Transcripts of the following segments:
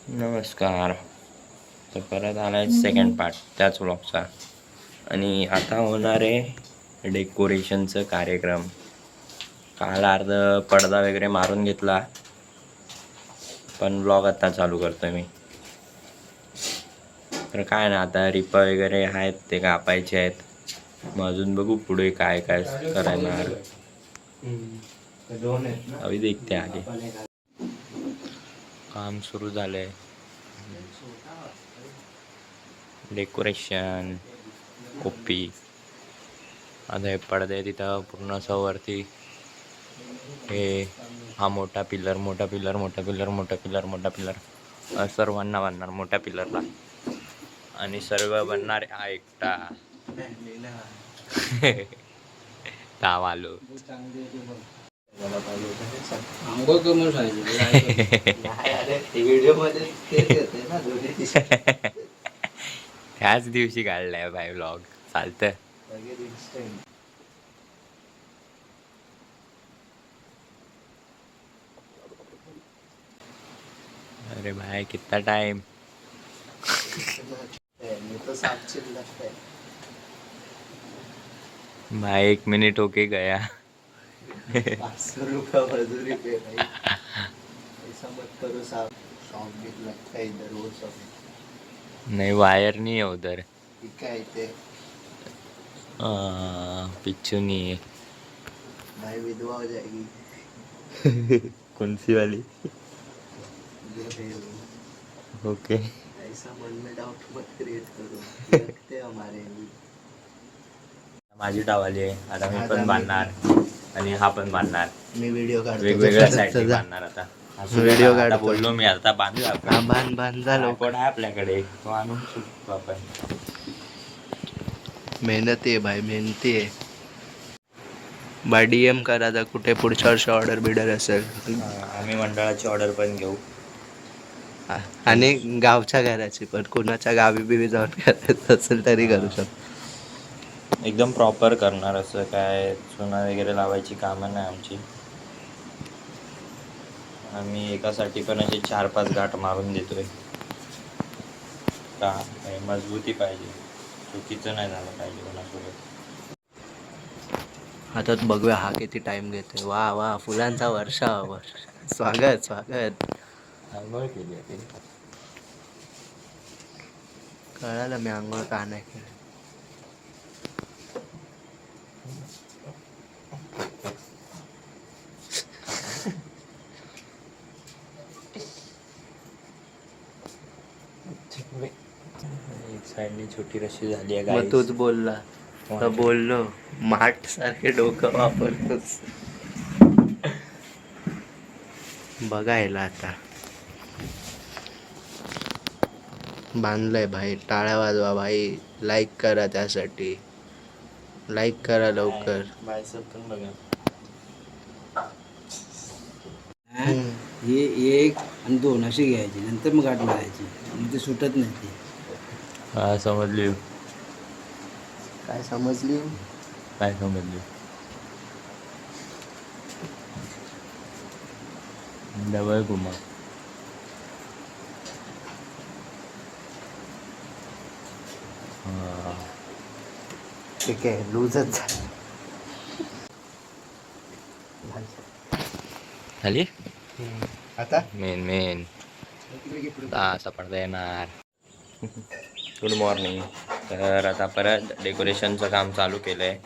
नमस्कार. तर परत आला आहे सेकंड पार्ट त्याच व्लॉगचा. आणि आता होणार आहे डेकोरेशनचं कार्यक्रम. काल अर्ध पडदा वगैरे मारून घेतला, पण व्लॉग आता चालू करतो मी. तर काय ना, आता रिपा वगैरे आहेत ते कापायचे आहेत. मग अजून बघू पुढे काय काय करणार. अभी देखते आगे. काम सुरू झालंय. डेकोरेशन कोपी आता हे पडदे तिथं पूर्ण असं वरती. हे हा मोठा पिलर सर्वांना बांधणार मोठ्या पिलरला. आणि सर्व बनणार हा एकटा. ताव आलो. ह्याच दिवशी काढलाय भाई व्लॉग. चालतं. अरे भाई कितना टाइम. भाई 1 मिनट होके गया. 500 रुपया मजदूरी पे भाई. ऐसा मत करो साहब. शॉप भी लगता है इधर वो सब. नहीं वायर नहीं है उधर. ठीक है इथे पिच्चू नहीं है. भाई विधवा हो जाएगी. कौन सी वाली. जो है वो. ओके. ऐसा मन में डाउट मत क्रिएट करो. लगते हमारे भी. माझी टावाली आहे. आता मी पण बांधणार आणि हा पण बांधणार. मी व्हिडिओ काढतो. वेगवेगळ्या साईडने बांधणार. आता व्हिडिओ आता काढतो. बोललो मी आता बांधू आपण. बांध झालो. कोण आहे आपल्याकडे तो आणून शकतो आपण. मेहनती आहे भाई, मेहनती आहे. बाय DM करा आता कुठे पुढच्या वर्षी ऑर्डर बिडर असेल. आम्ही मंडळाची ऑर्डर पण घेऊ. आणि गावच्या घराची पण. कोणाच्या गावी बिवी जाऊन करायचं असेल तरी करू शकतो. एकदम प्रॉपर करणार. असं काय चुना वगैरे लावायची कामं नाही आमची. आम्ही एकासाठी पण असे 4-5 गाठ मारून देतोय. का मजबूती पाहिजे. चुकीचं नाही झालं पाहिजे कोणासोबत. आता बघूया हा किती टाइम घेतोय. वा वा फुलांचा वर्षावर. स्वागत. आंघोळ केली आहे. कळालं मी आंघोळ का नाही केली. एक साईडनी छोटी रशी झाली आहे. मग तूच बोलला तर बोललो. माठ सारखे डोकं वापरतोस. बघायला आता बांधलंय भाई. टाळ्या वाजवा भाई. लाईक करा त्यासाठी. लाईक करा लवकर. बायसेप पण बघा. हे 1 आणि 2 अशी घ्यायची. नंतर मग गाठ मारायची. मग ते सुटत नाही ती. हा समजली. काय समजली. डबल घुमा. ठीक आहे लूजच झाली. आता मेन असा पडदा येणार. Good morning. तर आता परत डेकोरेशनचं काम चालू केलं आहे.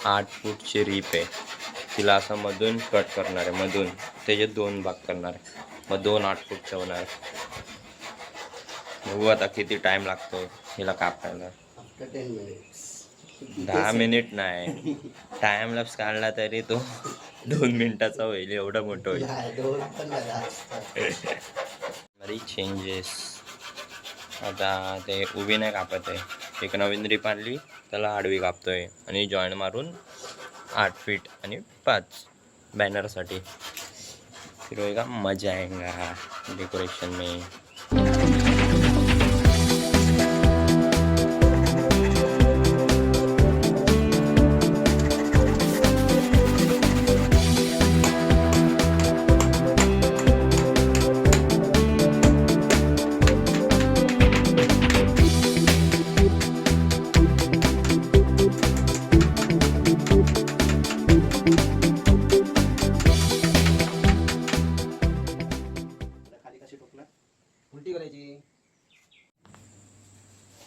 8 फूटची रीप आहे. तिला असं मधून कट करणार आहे. मधून त्याचे 2 भाग करणार आहे. मग 2 8 फूटचं होणार. बघू आता किती टाइम लागतो हिला कापायला. 10 मिनिट नाही. टाइम लॅप्स काढला तरी तो 2 मिनिटाचा होईल. एवढं मोठं होईल. बरी चेंजेस. आता ते उभी नाही कापत आहे. एक नवीन रीप आणली त्याला आडवी कापतोय आणि जॉईंट मारून 8 फीट आणि 5 बॅनरसाठी. फिर का मजा आएगा डेकोरेशन में.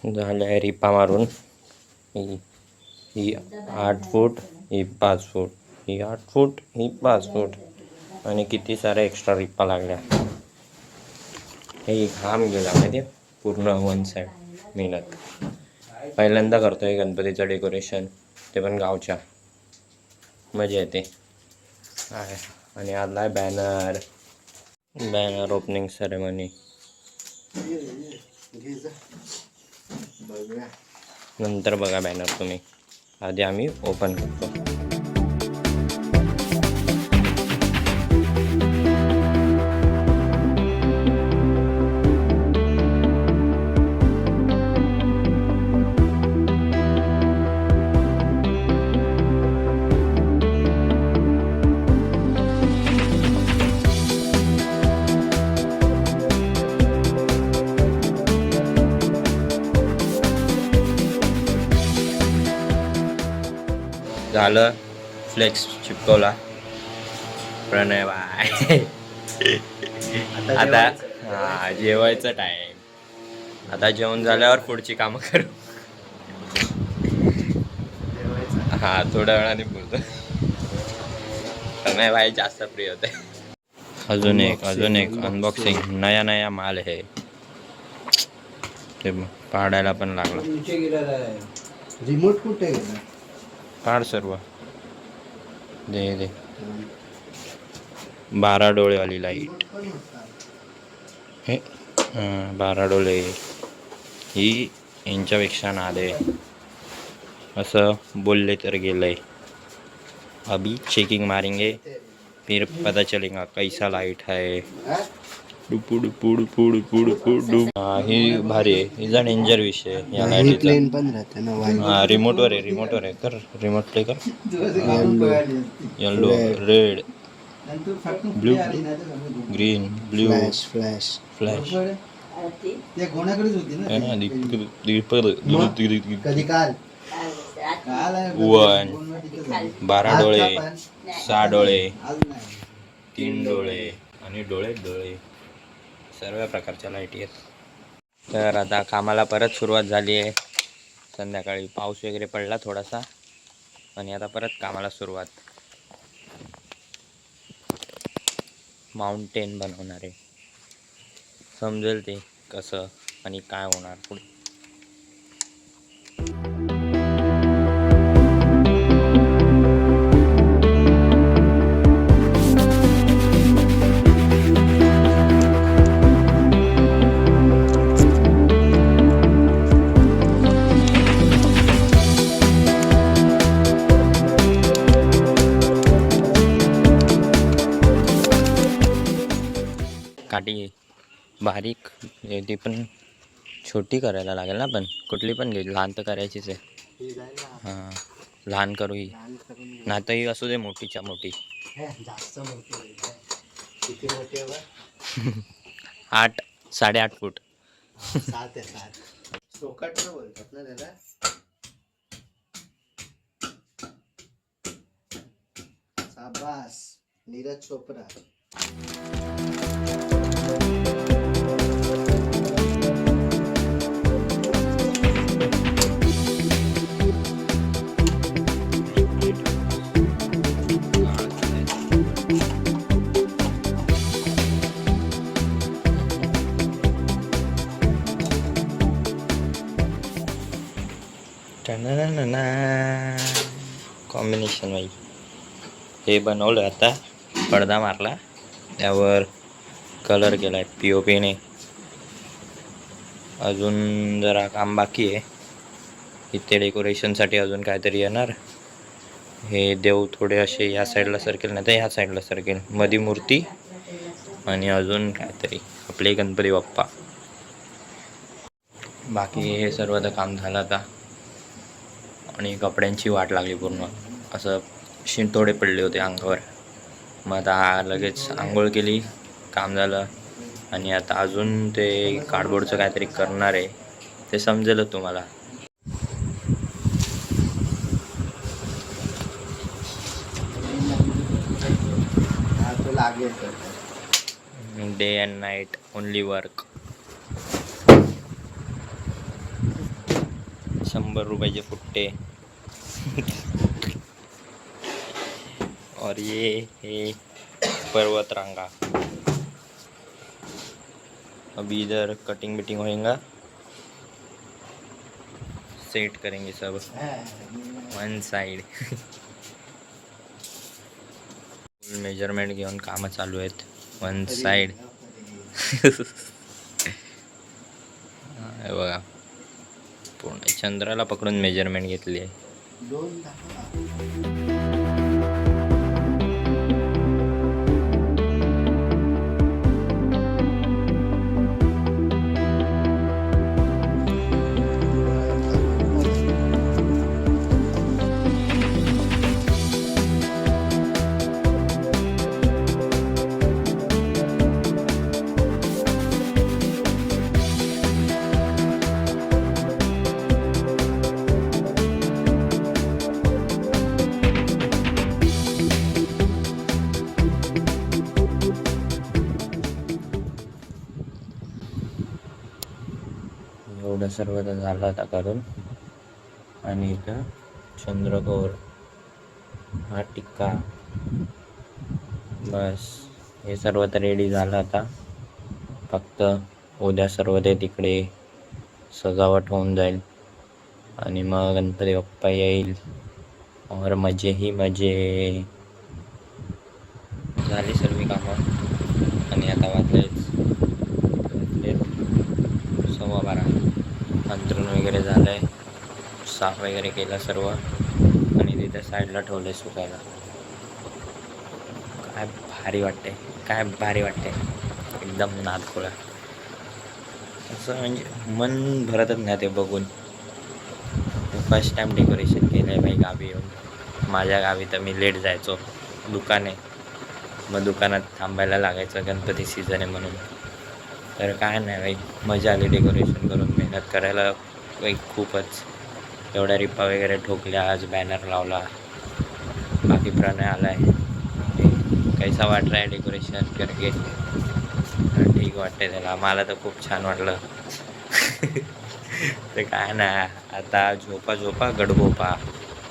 झालं आहे रिपा मारून. ही 8 फूट, ही 5 फूट, ही 8 फूट, ही 5 फूट, आणि किती साऱ्या एक्स्ट्रा रिपा लागल्या. हे घाम गेला माहिती आहे पूर्ण वन साईड मेहनत. पहिल्यांदा करतोय गणपतीचं डेकोरेशन, ते पण गावच्या. मजा येते. आणि आला आहे बॅनर ओपनिंग सेरेमनी. बघूया. नंतर बघा बॅनर तुम्ही, आधी आम्ही ओपन करतो. झालं, फ्लेक्स चिपकवला. प्रणय बाय. आता जेवायचं टाइम. आता जेवण झाल्यावर पुढची कामं करू. थोड्या वेळाने बोलतो. प्रणय भाई जास्त प्रिय होते. अजून एक अनबॉक्सिंग. नया माल आहे. ते पाडायला पण लागला. रिमोट कुठे गेला? काढ सर्व. दे 12 डोळेवाली लाईट. हे 12 डोळे. ही यांच्यापेक्षा नादे असं बोलले तर गेलंय. अभी चेकिंग मारेंगे, फिर पता चलेगा कैसा लाईट है. डुपू डुपू डुपू डुपू डुपू डुप. ही भारी आहे. हिचा डेंजर विषय या लाईटीचा. प्लेन पण राहते ना. रिमोटवर आहे. कर रिमोट प्ले कर. Yellow, red, blue, green, blue, flash. कधी काल 12 डोळे, 6 डोळे, 3 डोळे आणि डोळे सर्व प्रकारच्या लाईटी आहेत. तर आता कामाला परत सुरुवात झाली आहे. संध्याकाळी पाऊस वगैरे पडला थोडासा, आणि आता परत कामाला सुरुवात. माउंटेन बनवणार आहे. समजेल ते कसं आणि काय होणार पुढे. काठी बारीक ती पण छोटी करायला लागेल ना. पण कुठली पण घे, लहान तर करायचीच आहे. हां, लहान करू ही. नाही तर ही असू दे मोठीच्या मोठी. जास्त मोठी. किती मोठी आहे? 8, 8.5 फूट. 7 सोकाट बोलतात ना त्याला. शाबास नीरज चोपडा. कॉम्बिनेशन बाई. हे बनवलं. आता पडदा मारला, त्यावर कलर केला आहे POPने. अजून जरा काम बाकी आहे. इथे डेकोरेशनसाठी अजून काहीतरी येणार. हे देव थोडे असे या साईडला सरकेल, नाही तर ह्या साईडला सरकेल. मध्ये मूर्ती आणि अजून काहीतरी आपले गणपती बाप्पा. बाकी हे सर्व तर काम झालं आता. आणि कपड्यांची वाट लागली पूर्ण. असं शिंतोडे पडले होते अंगावर. मग आता लगेच आंघोळ केली, काम झालं. आणि आता अजून ते कार्डबोर्डचं काहीतरी करणार आहे, ते समजेलच तुम्हाला. Day and night only work. 100 रुपयाचे फुट्टे. और ये पर्वत रांगा. अभी इधर कटिंग बिटिंग होएगा, सेट करेंगे सब वन साइड. फुल मेजरमेंट घेऊन कामं चालू आहेत वन साइड. बघा पूर्ण चंद्राला पकडून मेजरमेंट घेतली आहे. 2 एवढं सर्व तर झालं आता करून. आणि इथं चंद्रकोर हा टिक्का, बस हे सर्व तर रेडी झालं आता. फक्त उद्या सर्व ते तिकडे सजावट होऊन जाईल आणि मग गणपती बाप्पा येईल और मजे ही मजे. झाली सर्व कामं आणि आता वाजलेत 12:15. अंतरण वगैरे झालं आहे, साफ वगैरे केलं सर्व आणि तिथे साईडला ठेवलं सुकायला. काय भारी वाटते, काय भारी वाटते, एकदम नादखोळा. असं म्हणजे मन भरतच नाही ते बघून. फर्स्ट टाईम डेकोरेशन केलं आहे बाई गावी येऊन. माझ्या गावी तर मी लेट जायचो, दुकान आहे, मग दुकानात थांबायला लागायचं गणपती सीझन आहे म्हणून. तर काय नाही बाई, मजा आली डेकोरेशन करून, मेहनत करायला बाई खूपच. एवढ्या रिपा वगैरे ठोकल्या, आज बॅनर लावला. बाकी प्रणय आला आहे. कैसा वाट रहा है डेकोरेशन करके? ठीक वाटते त्याला, मला तर खूप छान वाटलं. तर काय नाही, आता झोपा झोपा गडगोपा.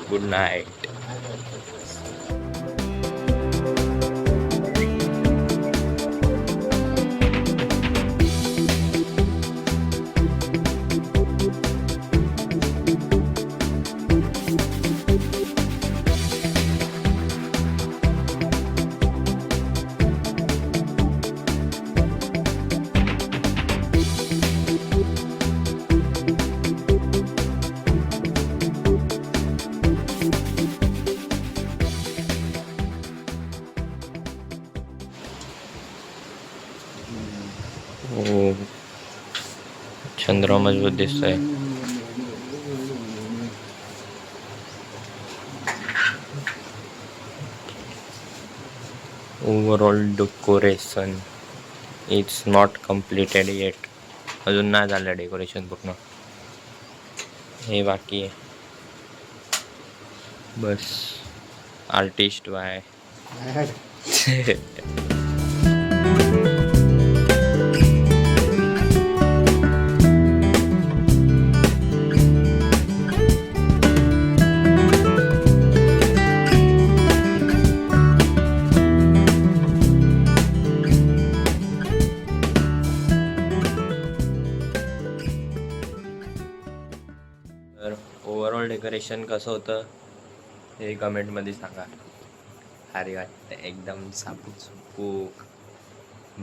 Good night. हो, चंद्र मजबूत दिसतोय. Overall decoration it's not completed eight. अजून नाही झालं डेकोरेशन पूर्ण, हे बाकी आहे. बस आर्टिस्ट बाय. तर ओव्हरऑल डेकोरेशन कसं होतं हे कमेंटमध्ये सांगा. भारी वाटतं एकदम सापूक सुपूक.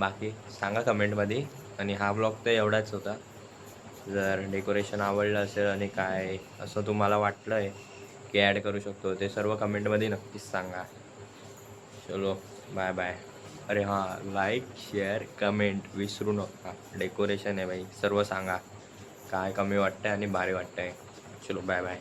बाकी सांगा कमेंटमध्ये. आणि हा ब्लॉग तर एवढाच होता. जर डेकोरेशन आवडलं असेल आणि काय असं तुम्हाला वाटलं आहे की ॲड करू शकतो, ते सर्व कमेंटमध्ये नक्कीच सांगा. चलो बाय बाय. अरे हां, लाईक शेअर कमेंट विसरू नका. डेकोरेशन आहे बाई, सर्व सांगा काय कमी वाटतं आणि भारी वाटतं आहे. चलो बाय बाय.